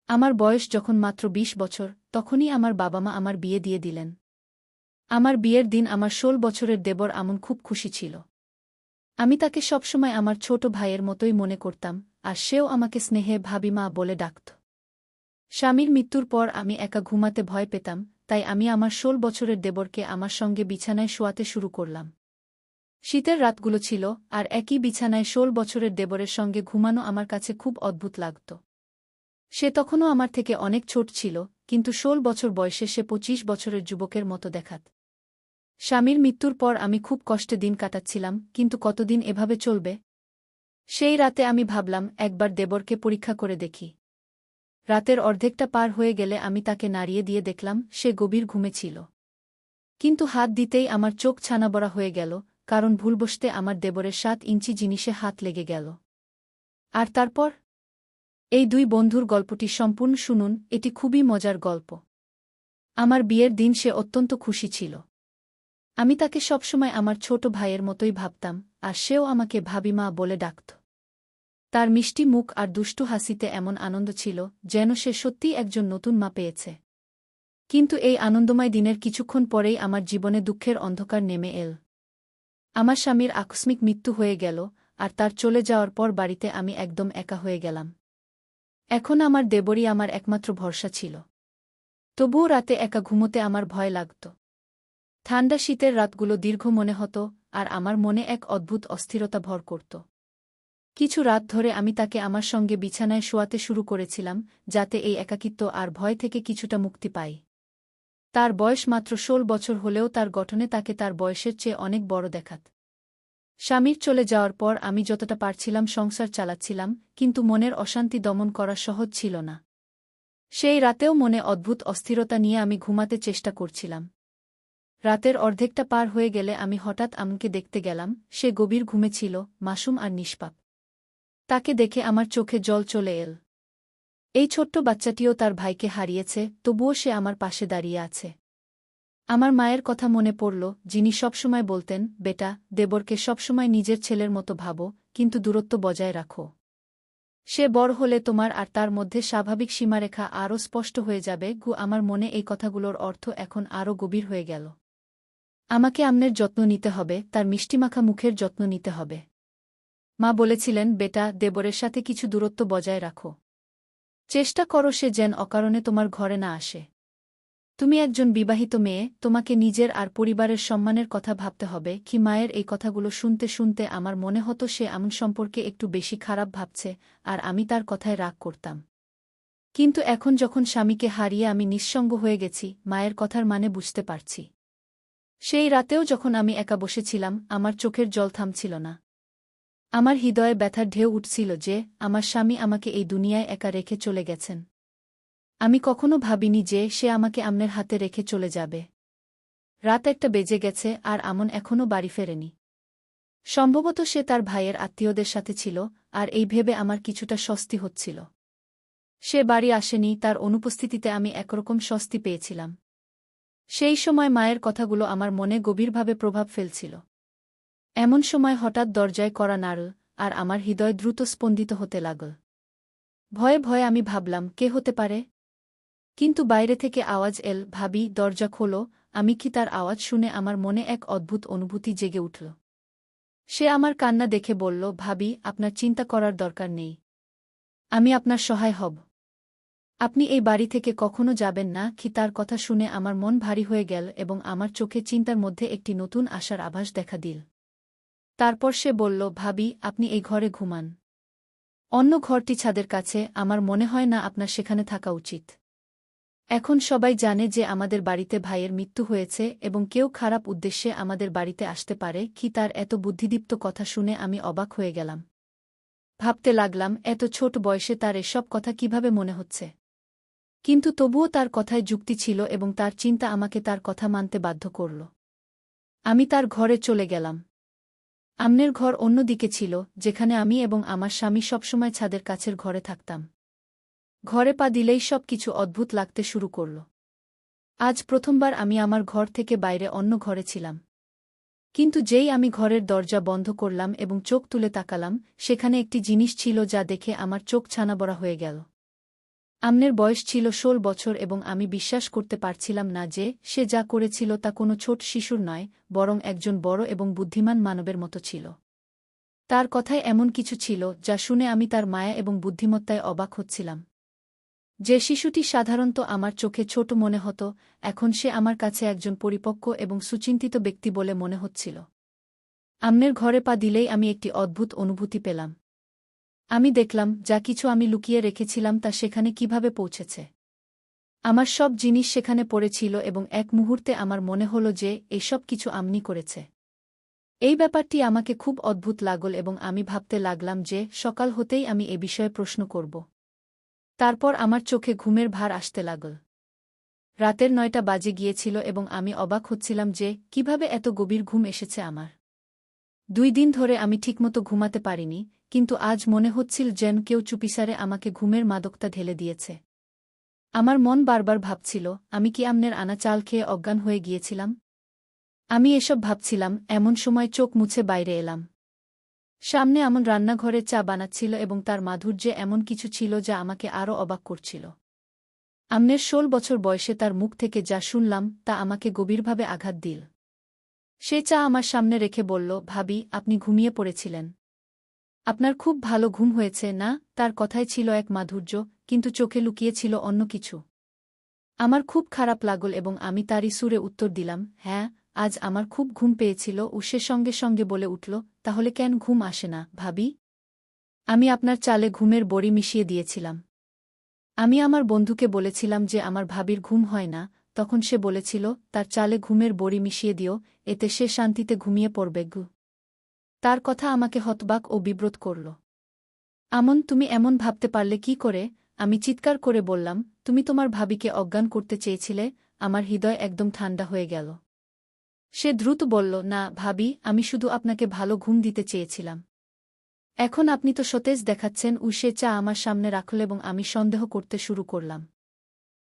আমার বয়স যখন মাত্র ২০ বছর, তখনই আমার বাবা-মা আমার বিয়ে দিয়ে দিলেন। আমার বিয়ের দিন আমার ১৬ বছরের দেবর আমন খুব খুশি ছিল। আমি তাকে সবসময় আমার ছোট ভাইয়ের মতোই মনে করতাম, আর সেও আমাকে স্নেহে ভাবিমা বলে ডাকত। স্বামীর মৃত্যুর পর আমি একা ঘুমাতে ভয় পেতাম, তাই আমি আমার ১৬ বছরের দেবরকে আমার সঙ্গে বিছানায় শোয়াতে শুরু করলাম। শীতের রাতগুলো ছিল, আর একই বিছানায় ১৬ বছরের দেবরের সঙ্গে ঘুমানো আমার কাছে খুব অদ্ভুত লাগত। সে তখনও আমার থেকে অনেক ছোট ছিল, কিন্তু ১৬ বছর বয়সে সে ২৫ বছরের যুবকের মতো দেখাত। স্বামীর মৃত্যুর পর আমি খুব কষ্টে দিন কাটাচ্ছিলাম, কিন্তু কতদিন এভাবে চলবে? সেই রাতে আমি ভাবলাম একবার দেবরকে পরীক্ষা করে দেখি। রাতের অর্ধেকটা পার হয়ে গেলে আমি তাকে নাড়িয়ে দিয়ে দেখলাম সে গভীর ঘুমে ছিল। কিন্তু হাত দিতেই আমার চোখ ছানাবড়া হয়ে গেল, কারণ ভুলবশতে আমার দেবরের ৭ ইঞ্চি জিনিসে হাত লেগে গেল। আর তারপর? এই দুই বন্ধুর গল্পটি সম্পূর্ণ শুনুন, এটি খুবই মজার গল্প। আমার বিয়ের দিন সে অত্যন্ত খুশি ছিল। আমি তাকে সবসময় আমার ছোট ভাইয়ের মতোই ভাবতাম, আর সেও আমাকে ভাবিমা বলে ডাকত। তার মিষ্টি মুখ আর দুষ্টু হাসিতে এমন আনন্দ ছিল, যেন সে সত্যিই একজন নতুন মা পেয়েছে। কিন্তু এই আনন্দময় দিনের কিছুক্ষণ পরেই আমার জীবনে দুঃখের অন্ধকার নেমে এল। আমার স্বামীর আকস্মিক মৃত্যু হয়ে গেল, আর তার চলে যাওয়ার পর বাড়িতে আমি একদম একা হয়ে গেলাম। এখন আমার দেবরই আমার একমাত্র ভরসা ছিল। তবুও রাতে একা ঘুমোতে আমার ভয় লাগত। ঠান্ডা শীতের রাতগুলো দীর্ঘ মনে হতো, আর আমার মনে এক অদ্ভুত অস্থিরতা ভর করত। কিছু রাত ধরে আমি তাকে আমার সঙ্গে বিছানায় শোয়াতে শুরু করেছিলাম, যাতে এই একাকিত্ব আর ভয় থেকে কিছুটা মুক্তি পাই। তার বয়স মাত্র ১৬ বছর হলেও তার গঠনে তাকে তার বয়সের চেয়ে অনেক বড় দেখাত। স্বামীর চলে যাওয়ার পর আমি যতটা পারছিলাম সংসার চালাচ্ছিলাম, কিন্তু মনের অশান্তি দমন করা সহজ ছিল না। সেই রাতেও মনে অদ্ভুত অস্থিরতা নিয়ে আমি ঘুমাতে চেষ্টা করছিলাম। রাতের অর্ধেকটা পার হয়ে গেলে আমি হঠাৎ আমকে দেখতে গেলাম, সে গভীর ঘুমে ছিল, মাসুম আর নিষ্পাপ। তাকে দেখে আমার চোখে জল চলে এল। এই ছোট্ট বাচ্চাটিও তার ভাইকে হারিয়েছে, তবুও সে আমার পাশে দাঁড়িয়ে আছে। আমার মায়ের কথা মনে পড়ল, যিনি সবসময় বলতেন, বেটা, দেবরকে সবসময় নিজের ছেলের মতো ভাবো, কিন্তু দূরত্ব বজায় রাখো। সে বড় হলে তোমার আর তার মধ্যে স্বাভাবিক সীমারেখা আরও স্পষ্ট হয়ে যাবে। আমার মনে এই কথাগুলোর অর্থ এখন আরও গভীর হয়ে গেল। আমাকে আমনের যত্ন নিতে হবে, তার মিষ্টিমাখা মুখের যত্ন নিতে হবে। মা বলেছিলেন, বেটা, দেবরের সাথে কিছু দূরত্ব বজায় রাখো। চেষ্টা করো সে যেন অকারণে তোমার ঘরে না আসে। তুমি একজন বিবাহিত মেয়ে, তোমাকে নিজের আর পরিবারের সম্মানের কথা ভাবতে হবে। কি মায়ের এই কথাগুলো শুনতে শুনতে আমার মনে হতো সে আমন সম্পর্কে একটু বেশি খারাপ ভাবছে, আর আমি তার কথায় রাগ করতাম। কিন্তু এখন যখন স্বামীকে হারিয়ে আমি নিঃসঙ্গ হয়ে গেছি, মায়ের কথার মানে বুঝতে পারছি। সেই রাতেও যখন আমি একা বসেছিলাম, আমার চোখের জল থামছিল না। আমার হৃদয়ে ব্যথার ঢেউ উঠছিল যে আমার স্বামী আমাকে এই দুনিয়ায় একা রেখে চলে গেছেন। আমি কখনো ভাবিনি যে সে আমাকে আমনের হাতে রেখে চলে যাবে। রাত ১টা বেজে গেছে, আর আমন এখনও বাড়ি ফেরেনি। সম্ভবত সে তার ভাইয়ের আত্মীয়দের সাথে ছিল, আর এই ভেবে আমার কিছুটা স্বস্তি হচ্ছিল। সে বাড়ি আসেনি, তার অনুপস্থিতিতে আমি একরকম স্বস্তি পেয়েছিলাম। সেই সময় মায়ের কথাগুলো আমার মনে গভীরভাবে প্রভাব ফেলছিল। এমন সময় হঠাৎ দরজায় কড়া নাড়ল, আর আমার হৃদয় দ্রুত স্পন্দিত হতে লাগল। ভয়ে ভয়ে আমি ভাবলাম, কে হতে পারে? কিন্তু বাইরে থেকে আওয়াজ এল, ভাবি, দরজা খোলো। আমি কি তার আওয়াজ শুনে আমার মনে এক অদ্ভুত অনুভূতি জেগে উঠল। সে আমার কান্না দেখে বলল, ভাবি, আপনার চিন্তা করার দরকার নেই। আমি আপনার সহায় হব। আপনি এই বাড়ি থেকে কখনো যাবেন না। কি তার কথা শুনে আমার মন ভারী হয়ে গেল, এবং আমার চোখে চিন্তার মধ্যে একটি নতুন আশার আভাস দেখা দিল। তারপর সে বলল, ভাবি, আপনি এই ঘরে ঘুমান। অন্য ঘরটি ছাদের কাছে, আমার মনে হয় না আপনার সেখানে থাকা উচিত। এখন সবাই জানে যে আমাদের বাড়িতে ভাইয়ের মৃত্যু হয়েছে, এবং কেউ খারাপ উদ্দেশ্যে আমাদের বাড়িতে আসতে পারে। কি তার এত বুদ্ধিদীপ্ত কথা শুনে আমি অবাক হয়ে গেলাম। ভাবতে লাগলাম, এত ছোট বয়সে তার এসব কথা কিভাবে মনে হচ্ছে। কিন্তু তবুও তার কথায় যুক্তি ছিল, এবং তার চিন্তা আমাকে তার কথা মানতে বাধ্য করল। আমি তার ঘরে চলে গেলাম। আমনের ঘর অন্য দিকে ছিল, যেখানে আমি এবং আমার স্বামী সবসময় ছাদের কাছের ঘরে থাকতাম। ঘরে পা দিলেই সব কিছু অদ্ভুত লাগতে শুরু করল। আজ প্রথমবার আমি আমার ঘর থেকে বাইরে অন্য ঘরে ছিলাম। কিন্তু যেই আমি ঘরের দরজা বন্ধ করলাম এবং চোখ তুলে তাকালাম, সেখানে একটি জিনিস ছিল যা দেখে আমার চোখ ছানাবড়া হয়ে গেল। আমনের বয়স ছিল ১৬ বছর এবং আমি বিশ্বাস করতে পারছিলাম না যে সে যা করেছিল তা কোনো ছোট শিশুর নয়, বরং একজন বড় এবং বুদ্ধিমান মানবের মতো ছিল। তার কথায় এমন কিছু ছিল যা শুনে আমি তার মায়া এবং বুদ্ধিমত্তায় অবাক হচ্ছিলাম। যে শিশুটি সাধারণত আমার চোখে ছোট মনে হতো, এখন সে আমার কাছে একজন পরিপক্ব এবং সুচিন্তিত ব্যক্তি বলে মনে হচ্ছিল। আমনের ঘরে পা দিলেই আমি একটি অদ্ভুত অনুভূতি পেলাম। আমি দেখলাম যা কিছু আমি লুকিয়ে রেখেছিলাম তা সেখানে কিভাবে পৌঁছেছে। আমার সব জিনিস সেখানে পড়েছিল এবং এক মুহূর্তে আমার মনে হল যে এসব কিছু আমনি করেছে। এই ব্যাপারটি আমাকে খুব অদ্ভুত লাগল এবং আমি ভাবতে লাগলাম যে সকাল হতেই আমি এ বিষয়ে প্রশ্ন করব। তারপর আমার চোখে ঘুমের ভার আসতে লাগল। রাতের ৯টা বাজে গিয়েছিল এবং আমি অবাক হচ্ছিলাম যে কিভাবে এত গভীর ঘুম এসেছে আমার। ২ দিন ধরে আমি ঠিকমতো ঘুমাতে পারিনি, কিন্তু আজ মনে হচ্ছিল যেন কেউ চুপিসারে আমাকে ঘুমের মাদকতা ঢেলে দিয়েছে। আমার মন বারবার ভাবছিল, আমি কি আমনের আনা চাল খেয়ে অজ্ঞান হয়ে গিয়েছিলাম? আমি এসব ভাবছিলাম, এমন সময় চোখ মুছে বাইরে এলাম। সামনে আমন রান্নাঘরে চা বানাচ্ছিল এবং তার মাধুর্যে এমন কিছু ছিল যা আমাকে আরও অবাক করছিল। আমনের ১৬ বছর বয়সে তার মুখ থেকে যা শুনলাম তা আমাকে গভীরভাবে আঘাত দিল। সে চা আমার সামনে রেখে বলল, ভাবি, আপনি ঘুমিয়ে পড়েছিলেন। আপনার খুব ভালো ঘুম হয়েছে না? তার কথায় ছিল এক মাধুর্য, কিন্তু চোখে লুকিয়ে ছিল অন্য কিছু। আমার খুব খারাপ লাগল এবং আমি তারই সুরে উত্তর দিলাম, হ্যাঁ, আজ আমার খুব ঘুম পেয়েছিল। ও সে সঙ্গে সঙ্গে বলে উঠল, তাহলে কেন ঘুম আসে না, ভাবি? আমি আপনার চালে ঘুমের বড়ি মিশিয়ে দিয়েছিলাম। আমি আমার বন্ধুকে বলেছিলাম যে আমার ভাবির ঘুম হয় না, তখন সে বলেছিল, তার চালে ঘুমের বড়ি মিশিয়ে দিও, এতে সে শান্তিতে ঘুমিয়ে পড়বে। তার কথা আমাকে হতবাক ও বিব্রত করল। আমন, তুমি এমন ভাবতে পারলে কি করে? আমি চিৎকার করে বললাম, তুমি তোমার ভাবিকে অজ্ঞান করতে চেয়েছিলে? আমার হৃদয় একদম ঠান্ডা হয়ে গেল। সে দ্রুত বলল, না ভাবি, আমি শুধু আপনাকে ভালো ঘুম দিতে চেয়েছিলাম। এখন আপনি তো সতেজ দেখাচ্ছেন। সে চা আমার সামনে রাখল এবং আমি সন্দেহ করতে শুরু করলাম।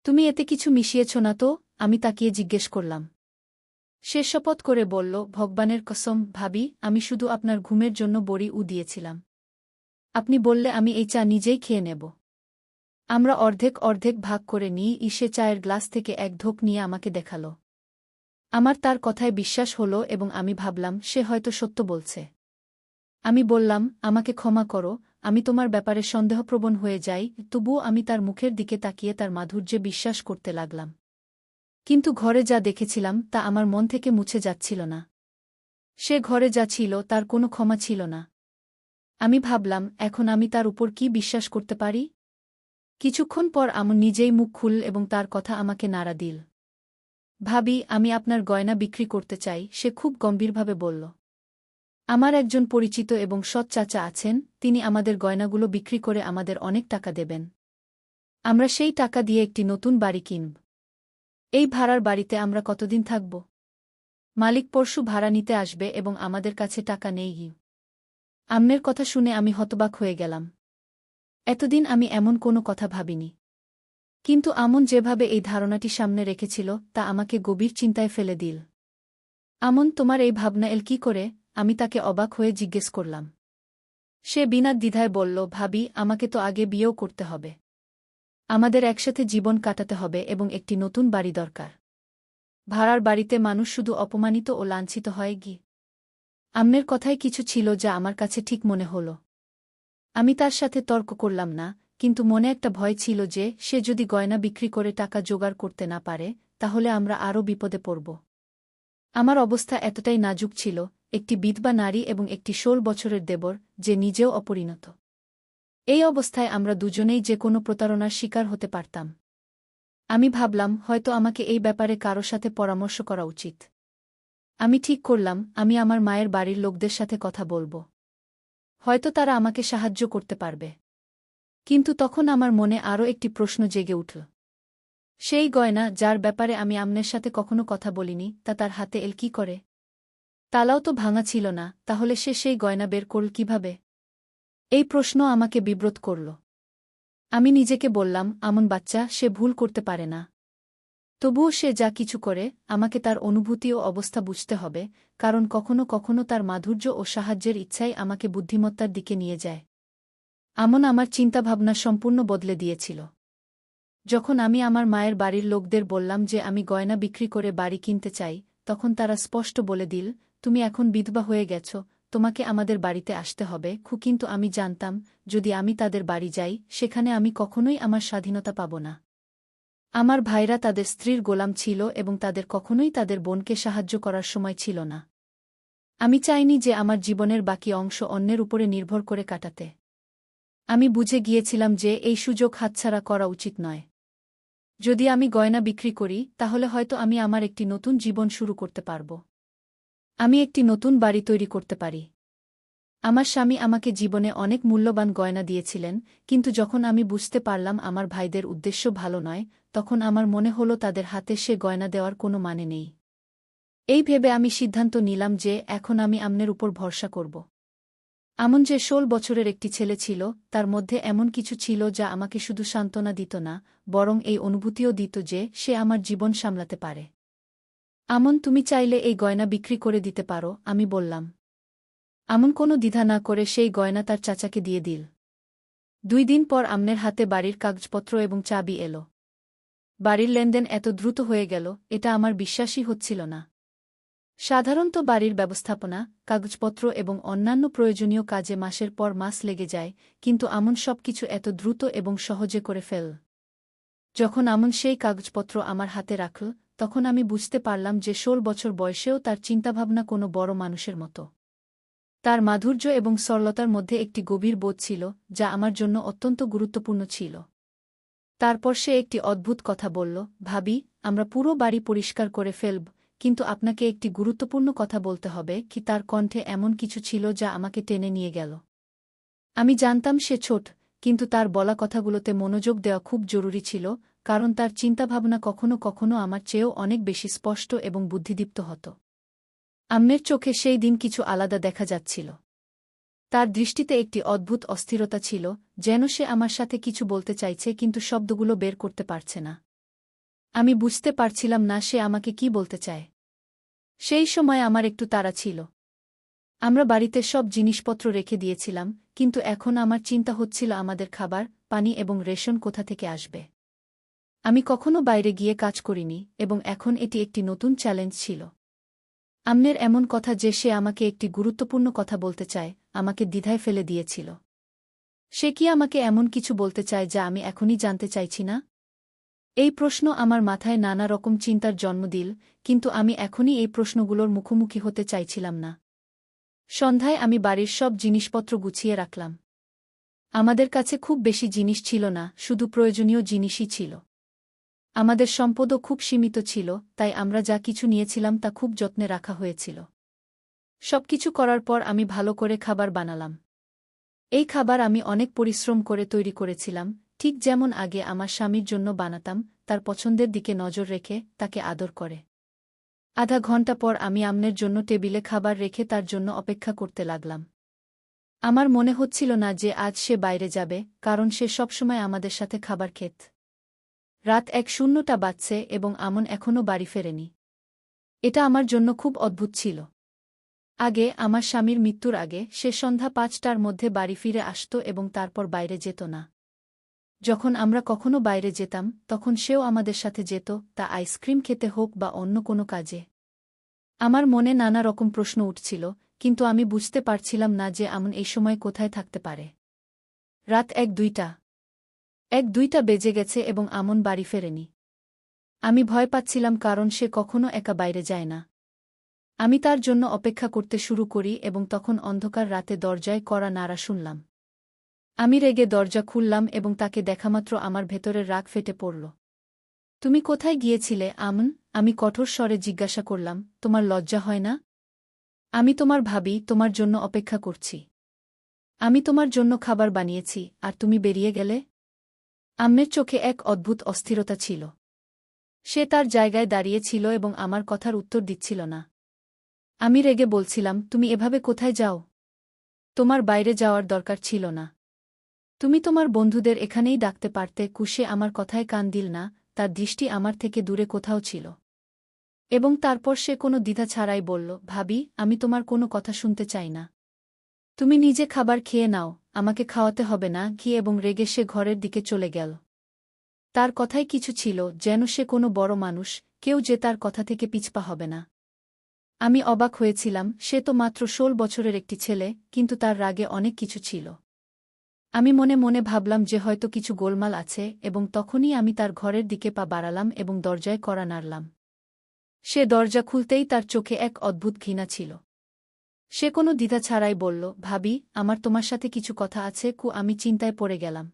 তুমি এতে কিছু মিশিয়েছ না তো? আমি তাকিয়ে জিজ্ঞেস করলাম। সে শপথ করে বলল, ভগবানের কসম, ভাবি, আমি শুধু আপনার ঘুমের জন্য বড়ি দিয়েছিলাম। আপনি বললে আমি এই চা নিজেই খেয়ে নেব। আমরা অর্ধেক অর্ধেক ভাগ করে নিই। সে চায়ের গ্লাস থেকে এক ঢোক নিয়ে আমাকে দেখাল। আমার তার কথায় বিশ্বাস হল এবং আমি ভাবলাম সে হয়তো সত্য বলছে। আমি বললাম, আমাকে ক্ষমা করো, আমি তোমার ব্যাপারে সন্দেহপ্রবণ হয়ে যাই। তবুও আমি তার মুখের দিকে তাকিয়ে তার মাধুর্যে বিশ্বাস করতে লাগলাম। কিন্তু ঘরে যা দেখেছিলাম তা আমার মন থেকে মুছে যাচ্ছিল না। সে ঘরে যা ছিল তার কোনো ক্ষমা ছিল না। আমি ভাবলাম, এখন আমি তার উপর কি বিশ্বাস করতে পারি? কিছুক্ষণ পর আমন নিজেই মুখ খুলল এবং তার কথা আমাকে নাড়া দিল। ভাবি, আমি আপনার গয়না বিক্রি করতে চাই, সে খুব গম্ভীরভাবে বলল। আমার একজন পরিচিত এবং সৎ চাচা আছেন, তিনি আমাদের গয়নাগুলো বিক্রি করে আমাদের অনেক টাকা দেবেন। আমরা সেই টাকা দিয়ে একটি নতুন বাড়ি কিনব। এই ভাড়ার বাড়িতে আমরা কতদিন থাকব? মালিক পরশু ভাড়া নিতে আসবে এবং আমাদের কাছে টাকা নেই। আমনের কথা শুনে আমি হতবাক হয়ে গেলাম। এতদিন আমি এমন কোনো কথা ভাবিনি। কিন্তু আমন যেভাবে এই ধারণাটি সামনে রেখেছিল তা আমাকে গভীর চিন্তায় ফেলে দিল। আমন, তোমার এই ভাবনা এল কি করে? আমি তাকে অবাক হয়ে জিজ্ঞেস করলাম। সে বিনা দ্বিধায় বলল, ভাবি, আমাকে তো আগে বিয়েও করতে হবে। আমাদের একসাথে জীবন কাটাতে হবে এবং একটি নতুন বাড়ি দরকার। ভাড়ার বাড়িতে মানুষ শুধু অপমানিত ও লাঞ্ছিত হয়। আমনের কথায় কিছু ছিল যা আমার কাছে ঠিক মনে হল। আমি তার সাথে তর্ক করলাম না, কিন্তু মনে একটা ভয় ছিল যে সে যদি গয়না বিক্রি করে টাকা জোগাড় করতে না পারে, তাহলে আমরা আরও বিপদে পড়ব। আমার অবস্থা এতটাই নাজুক ছিল, একটি বিধবা নারী এবং একটি ১৬ বছরের দেবর, যে নিজেও অপরিণত। এই অবস্থায় আমরা দুজনেই যে কোনো প্রতারণার শিকার হতে পারতাম। আমি ভাবলাম, হয়তো আমাকে এই ব্যাপারে কারো সাথে পরামর্শ করা উচিত। আমি ঠিক করলাম, আমি আমার মায়ের বাড়ির লোকদের সাথে কথা বলব। হয়তো তারা আমাকে সাহায্য করতে পারবে। কিন্তু তখন আমার মনে আরও একটি প্রশ্ন জেগে উঠল। সেই গয়না, যার ব্যাপারে আমি আমনের সাথে কখনো কথা বলিনি, তা তার হাতে এল কি করে? তালাও তো ভাঙা ছিল না, তাহলে সে সেই গয়না বের করল কিভাবে? এই প্রশ্ন আমাকে বিব্রত করল। আমি নিজেকে বললাম, আমন বাচ্চা, সে ভুল করতে পারে না। তবুও সে যা কিছু করে, আমাকে তার অনুভূতি ও অবস্থা বুঝতে হবে, কারণ কখনো কখনো তার মাধুর্য ও সাহায্যের ইচ্ছাই আমাকে বুদ্ধিমত্তার দিকে নিয়ে যায়। আমন আমার চিন্তাভাবনা সম্পূর্ণ বদলে দিয়েছিল। যখন আমি আমার মায়ের বাড়ির লোকদের বললাম যে আমি গয়না বিক্রি করে বাড়ি কিনতে চাই, তখন তারা স্পষ্ট বলে দিল, তুমি এখন বিধবা হয়ে গেছ, তোমাকে আমাদের বাড়িতে আসতে হবে। কিন্তু আমি জানতাম, যদি আমি তাদের বাড়ি যাই, সেখানে আমি কখনোই আমার স্বাধীনতা পাব না। আমার ভাইরা তাদের স্ত্রীর গোলাম ছিল এবং তাদের কখনোই তাদের বোনকে সাহায্য করার সময় ছিল না। আমি চাইনি যে আমার জীবনের বাকি অংশ অন্যের উপরে নির্ভর করে কাটাতে। আমি বুঝে গিয়েছিলাম যে এই সুযোগ হাতছাড়া করা উচিত নয়। যদি আমি গয়না বিক্রি করি, তাহলে হয়তো আমি আমার একটি নতুন জীবন শুরু করতে পারব। আমি একটি নতুন বাড়ি তৈরি করতে পারি। আমার স্বামী আমাকে জীবনে অনেক মূল্যবান গয়না দিয়েছিলেন, কিন্তু যখন আমি বুঝতে পারলাম আমার ভাইদের উদ্দেশ্য ভালো নয়, তখন আমার মনে হলো তাদের হাতে সে গয়না দেওয়ার কোনো মানে নেই। এই ভেবে আমি সিদ্ধান্ত নিলাম যে এখন আমি আমনের উপর ভরসা করব। আমন যে ১৬ বছরের একটি ছেলে ছিল, তার মধ্যে এমন কিছু ছিল যা আমাকে শুধু সান্ত্বনা দিত না, বরং এই অনুভূতিও দিত যে সে আমার জীবন সামলাতে পারে। আমন, তুমি চাইলে এই গয়না বিক্রি করে দিতে পারো, আমি বললাম। আমন কোনো দ্বিধা না করে সেই গয়না তার চাচাকে দিয়ে দিল। ২ দিন পর আমনের হাতে বাড়ির কাগজপত্র এবং চাবি এলো। বাড়ির লেনদেন এত দ্রুত হয়ে গেল, এটা আমার বিশ্বাসই হচ্ছিল না। সাধারণত বাড়ির ব্যবস্থাপনা, কাগজপত্র এবং অন্যান্য প্রয়োজনীয় কাজে মাসের পর মাস লেগে যায়, কিন্তু আমন সবকিছু এত দ্রুত এবং সহজে করে ফেল। যখন আমন সেই কাগজপত্র আমার হাতে রাখল, তখন আমি বুঝতে পারলাম যে ১৬ বছর বয়সেও তার চিন্তাভাবনা কোনো বড় মানুষের মতো। তার মাধুর্য এবং সরলতার মধ্যে একটি গভীর বোধ ছিল, যা আমার জন্য অত্যন্ত গুরুত্বপূর্ণ ছিল। তারপর সে একটি অদ্ভুত কথা বলল, ভাবি, আমরা পুরো বাড়ি পরিষ্কার করে ফেলব, কিন্তু আপনাকে একটি গুরুত্বপূর্ণ কথা বলতে হবে। তার কণ্ঠে এমন কিছু ছিল যা আমাকে টেনে নিয়ে গেল। আমি জানতাম সে ছোট, কিন্তু তার বলা কথাগুলোতে মনোযোগ দেওয়া খুব জরুরি ছিল, কারণ তার চিন্তাভাবনা কখনো কখনো আমার চেয়েও অনেক বেশি স্পষ্ট এবং বুদ্ধিদীপ্ত হতো। আম্মের চোখে সেই দিন কিছু আলাদা দেখা যাচ্ছিল। তার দৃষ্টিতে একটি অদ্ভুত অস্থিরতা ছিল, যেন সে আমার সাথে কিছু বলতে চাইছে কিন্তু শব্দগুলো বের করতে পারছে না। আমি বুঝতে পারছিলাম না সে আমাকে কি বলতে চায়। সেই সময় আমার একটু তাড়া ছিল। আমরা বাড়িতে সব জিনিসপত্র রেখে দিয়েছিলাম, কিন্তু এখন আমার চিন্তা হচ্ছিল আমাদের খাবার, পানি এবং রেশন কোথা থেকে আসবে। আমি কখনো বাইরে গিয়ে কাজ করিনি, এবং এখন এটি একটি নতুন চ্যালেঞ্জ ছিল। আম্মের এমন কথা যে সে আমাকে একটি গুরুত্বপূর্ণ কথা বলতে চায়, আমাকে দ্বিধায় ফেলে দিয়েছিল। সে কি আমাকে এমন কিছু বলতে চায় যা আমি এখনই জানতে চাইছি না? এই প্রশ্ন আমার মাথায় নানা রকম চিন্তার জন্ম দিল, কিন্তু আমি এখনই এই প্রশ্নগুলোর মুখোমুখি হতে চাইছিলাম না। সন্ধ্যায় আমি বাড়ির সব জিনিসপত্র গুছিয়ে রাখলাম। আমাদের কাছে খুব বেশি জিনিস ছিল না, শুধু প্রয়োজনীয় জিনিসই ছিল। আমাদের সম্পদও খুব সীমিত ছিল, তাই আমরা যা কিছু নিয়েছিলাম তা খুব যত্নে রাখা হয়েছিল। সবকিছু করার পর আমি ভালো করে খাবার বানালাম। এই খাবার আমি অনেক পরিশ্রম করে তৈরি করেছিলাম, ঠিক যেমন আগে আমার স্বামীর জন্য বানাতাম, তার পছন্দের দিকে নজর রেখে, তাকে আদর করে। আধা ঘণ্টা পর আমি আম্নের জন্য টেবিলে খাবার রেখে তার জন্য অপেক্ষা করতে লাগলাম। আমার মনে হচ্ছিল না যে আজ সে বাইরে যাবে, কারণ সে সবসময় আমাদের সাথে খাবার খেত। রাত ১:০০ বাজছে এবং আমন এখনও বাড়ি ফেরেনি। এটা আমার জন্য খুব অদ্ভুত ছিল। আগে, আমার স্বামীর মৃত্যুর আগে, সে সন্ধ্যা ৫টার মধ্যে বাড়ি ফিরে আসত এবং তারপর বাইরে যেত না। যখন আমরা কখনো বাইরে যেতাম, তখন সেও আমাদের সাথে যেত, তা আইসক্রিম খেতে হোক বা অন্য কোনো কাজে। আমার মনে নানা রকম প্রশ্ন উঠছিল, কিন্তু আমি বুঝতে পারছিলাম না যে আমন এই সময় কোথায় থাকতে পারে। রাত ১:০২ বেজে গেছে এবং আমন বাড়ি ফেরেনি। আমি ভয় পাচ্ছিলাম কারণ সে কখনো একা বাইরে যায় না। আমি তার জন্য অপেক্ষা করতে শুরু করি এবং তখন অন্ধকার রাতে দরজায় কড়া নাড়া শুনলাম। আমি রেগে দরজা খুললাম এবং তাকে দেখামাত্র আমার ভেতরের রাগ ফেটে পড়ল। তুমি কোথায় গিয়েছিলে, আমন? আমি কঠোর স্বরে জিজ্ঞাসা করলাম, তোমার লজ্জা হয় না? আমি তোমার ভাবি, তোমার জন্য অপেক্ষা করছি। আমি তোমার জন্য খাবার বানিয়েছি, আর তুমি বেরিয়ে গেলে? আম্মের চোখে এক অদ্ভুত অস্থিরতা ছিল। সে তার জায়গায় দাঁড়িয়ে ছিল এবং আমার কথার উত্তর দিচ্ছিল না। আমি রেগে বলছিলাম, তুমি এভাবে কোথায় যাও? তোমার বাইরে যাওয়ার দরকার ছিল না। তুমি তোমার বন্ধুদের এখানেই ডাকতে পারতে। সে আমার কথায় কান দিল না, তার দৃষ্টি আমার থেকে দূরে কোথাও ছিল। এবং তারপর সে কোনো দ্বিধা ছাড়াই বলল, ভাবি, আমি তোমার কোনো কথা শুনতে চাই না। তুমি নিজে খাবার খেয়ে নাও, আমাকে খাওয়াতে হবে না। এবং রেগে সে ঘরের দিকে চলে গেল। তার কথায় কিছু ছিল, যেন সে কোনো বড় মানুষ, কেউ যে তার কথা থেকে পিছপা হবে না। আমি অবাক হয়েছিলাম, সে তো মাত্র ১৬ বছরের একটি ছেলে, কিন্তু তার রাগে অনেক কিছু ছিল। আমি মনে মনে ভাবলাম যে হয়তো কিছু গোলমাল আছে, এবং তখনই আমি তার ঘরের দিকে পা বাড়ালাম এবং দরজায় কড়া নাড়লাম। সে দরজা খুলতেই তার চোখে এক অদ্ভুত ঘৃণা ছিল। সে কোনো দ্বিধা ছাড়াই বলল, ভাবি, আমার তোমার সাথে কিছু কথা আছে। আমি চিন্তায় পড়ে গেলাম।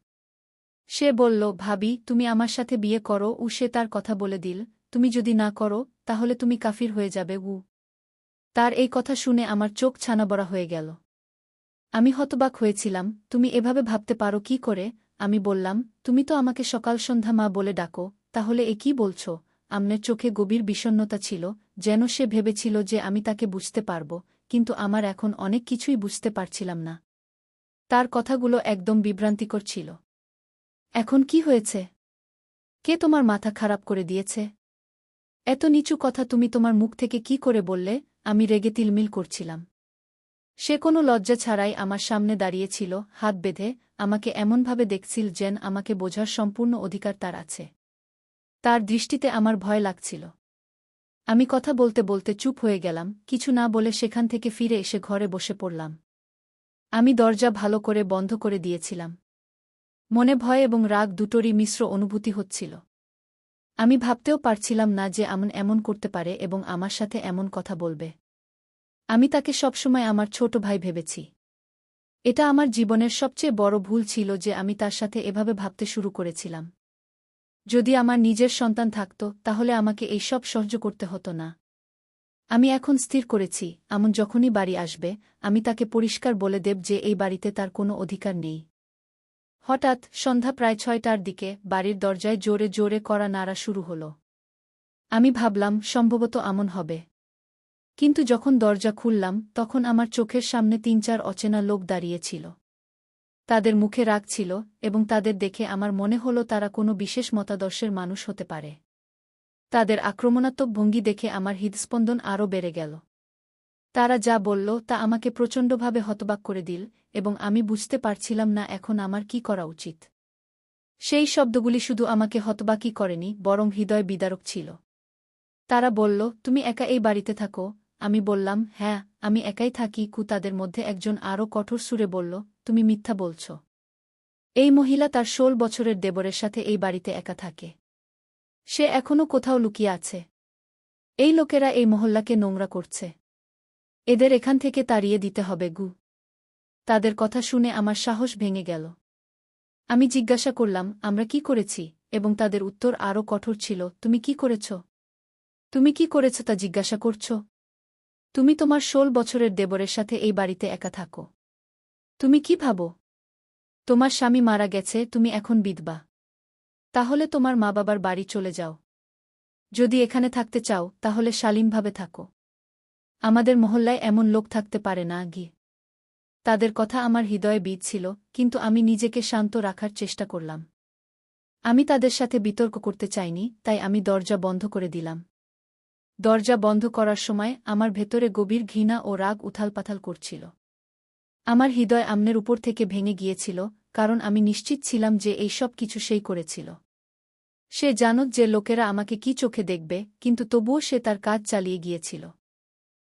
সে বলল, ভাবি, তুমি আমার সাথে বিয়ে করো। সে তার কথা বলে দিল, তুমি যদি না করো, তাহলে তুমি কাফির হয়ে যাবে। তার এই কথা শুনে আমার চোখ ছানাবড়া হয়ে গেল। আমি হতবাক হয়েছিলাম। তুমি এভাবে ভাবতে পারো কি করে? আমি বললাম, তুমি তো আমাকে সকাল সন্ধ্যা মা বলে ডাকো, তাহলে এ কি বলছ? আমনের চোখে গভীর বিষণ্ণতা ছিল, যেন সে ভেবেছিল যে আমি তাকে বুঝতে পারব, কিন্তু আমার এখন অনেক কিছুই বুঝতে পারছিলাম না। তার কথাগুলো একদম বিভ্রান্তিকর ছিল। এখন কি হয়েছে? কে তোমার মাথা খারাপ করে দিয়েছে? এত নিচু কথা তুমি তোমার মুখ থেকে কি করে বললে? আমি রেগে তিলমিল করছিলাম। সে কোনো লজ্জা ছাড়াই আমার সামনে দাঁড়িয়েছিল, হাত বেঁধে, আমাকে এমনভাবে দেখছিল যেন আমাকে বোঝার সম্পূর্ণ অধিকার তার আছে। তার দৃষ্টিতে আমার ভয় লাগছিল। আমি কথা বলতে বলতে চুপ হয়ে গেলাম, কিছু না বলে সেখান থেকে ফিরে এসে ঘরে বসে পড়লাম। আমি দরজা ভালো করে বন্ধ করে দিয়েছিলাম। মনে ভয় এবং রাগ দুটোরই মিশ্র অনুভূতি হচ্ছিল। আমি ভাবতেও পারছিলাম না যে আমন এমন করতে পারে এবং আমার সাথে এমন কথা বলবে। আমি তাকে সবসময় আমার ছোট ভাই ভেবেছি। এটা আমার জীবনের সবচেয়ে বড় ভুল ছিল যে আমি তার সাথে এভাবে ভাবতে শুরু করেছিলাম। যদি আমার নিজের সন্তান থাকত, তাহলে আমাকে এই সব সহ্য করতে হতো না। আমি এখন স্থির করেছি, আমন যখনই বাড়ি আসবে, আমি তাকে পরিষ্কার বলে দেব যে এই বাড়িতে তার কোনো অধিকার নেই। হঠাৎ সন্ধ্যা প্রায় ৬টার দিকে বাড়ির দরজায় জোরে জোরে কড়া নাড়া শুরু হল। আমি ভাবলাম সম্ভবত আমন হবে। কিন্তু যখন দরজা খুললাম, তখন আমার চোখের সামনে ৩-৪ অচেনা লোক দাঁড়িয়েছিল। তাদের মুখে রাগ ছিল, এবং তাদের দেখে আমার মনে হল তারা কোনো বিশেষ মতাদর্শের মানুষ হতে পারে। তাদের আক্রমণাত্মক ভঙ্গি দেখে আমার হৃদস্পন্দন আরও বেড়ে গেল। তারা যা বলল তা আমাকে প্রচণ্ডভাবে হতবাক করে দিল, এবং আমি বুঝতে পারছিলাম না এখন আমার কি করা উচিত। সেই শব্দগুলি শুধু আমাকে হতবাকই করেনি, বরং হৃদয় বিদারক ছিল। তারা বলল, তুমি একা এই বাড়িতে থাকো? আমি বললাম, হ্যাঁ, আমি একাই থাকি। তাদের মধ্যে একজন আরও কঠোর সুরে বলল, তুমি মিথ্যা বলছ। এই মহিলা তার ১৬ বছরের দেবরের সাথে এই বাড়িতে একা থাকে। সে এখনও কোথাও লুকিয়ে আছে। এই লোকেরা এই মহল্লাকে নোংরা করছে। এদের এখান থেকে তাড়িয়ে দিতে হবে। তাদের কথা শুনে আমার সাহস ভেঙে গেল। আমি জিজ্ঞাসা করলাম, আমরা কি করেছি? এবং তাদের উত্তর আরও কঠোর ছিল, তুমি কি করেছ? তুমি কি করেছ তা জিজ্ঞাসা করছ? তুমি তোমার ১৬ বছরের দেবরের সাথে এই বাড়িতে একা থাকো। তুমি কি ভাবো? তোমার স্বামী মারা গেছে, তুমি এখন বিধবা। তাহলে তোমার মা বাবার বাড়ি চলে যাও। যদি এখানে থাকতে চাও, তাহলে শালীনভাবে থাকো। আমাদের মহল্লায় এমন লোক থাকতে পারে না। তাদের কথা আমার হৃদয়ে বিঁধছিল, কিন্তু আমি নিজেকে শান্ত রাখার চেষ্টা করলাম। আমি তাদের সাথে বিতর্ক করতে চাইনি, তাই আমি দরজা বন্ধ করে দিলাম। দরজা বন্ধ করার সময় আমার ভেতরে গভীর ঘৃণা ও রাগ উথালপাথাল করছিল। আমার হৃদয় আমনের উপর থেকে ভেঙে গিয়েছিল, কারণ আমি নিশ্চিত ছিলাম যে এই সব কিছু সেই করেছিল। সে জানত যে লোকেরা আমাকে কি চোখে দেখবে, কিন্তু তবুও সে তার কাজ চালিয়ে গিয়েছিল।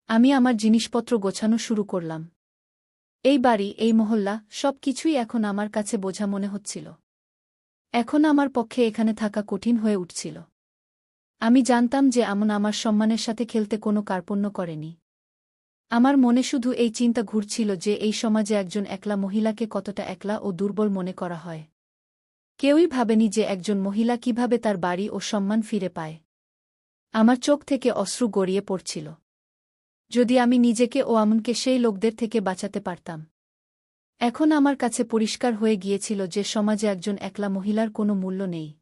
আমি আমার জিনিসপত্র গোছানো শুরু করলাম। এই বাড়ি, এই মহল্লা, সব কিছুই এখন আমার কাছে বোঝা মনে হচ্ছিল। এখন আমার পক্ষে এখানে থাকা কঠিন হয়ে উঠছিল। আমি জানতাম যে আমন আমার সম্মানের সাথে খেলতে কোনো কার্পণ্য করেনি। আমার মনে শুধু এই চিন্তা ঘুরছিল যে এই সমাজে একজন একলা মহিলাকে কতটা একলা ও দুর্বল মনে করা হয়। কেউই ভাবেনি যে একজন মহিলা কিভাবে তার বাড়ি ও সম্মান ফিরে পায়। আমার চোখ থেকে অশ্রু গড়িয়ে পড়ছিল। যদি আমি নিজেকে ও আমনকে সেই লোকদের থেকে বাঁচাতে পারতাম। এখন আমার কাছে পরিষ্কার হয়ে গিয়েছিল যে সমাজে একজন একলা মহিলার কোনো মূল্য নেই।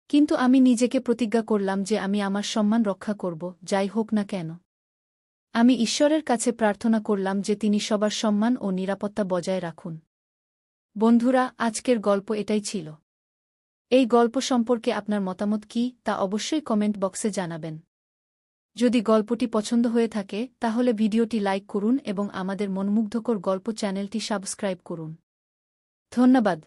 কিন্তু আমি নিজেকে প্রতিজ্ঞা করলাম যে আমি আমার সম্মান রক্ষা করব, যাই হোক না কেন। আমি ঈশ্বরের কাছে প্রার্থনা করলাম যে তিনি সবার সম্মান ও নিরাপত্তা বজায় রাখুন। বন্ধুরা, আজকের গল্প এটাই ছিল। এই গল্প সম্পর্কে আপনার মতামত কী তা অবশ্যই কমেন্ট বক্সে জানাবেন। যদি গল্পটি পছন্দ হয়ে থাকে, তাহলে ভিডিওটি লাইক করুন এবং আমাদের মনোমুগ্ধকর গল্প চ্যানেলটি সাবস্ক্রাইব করুন। ধন্যবাদ।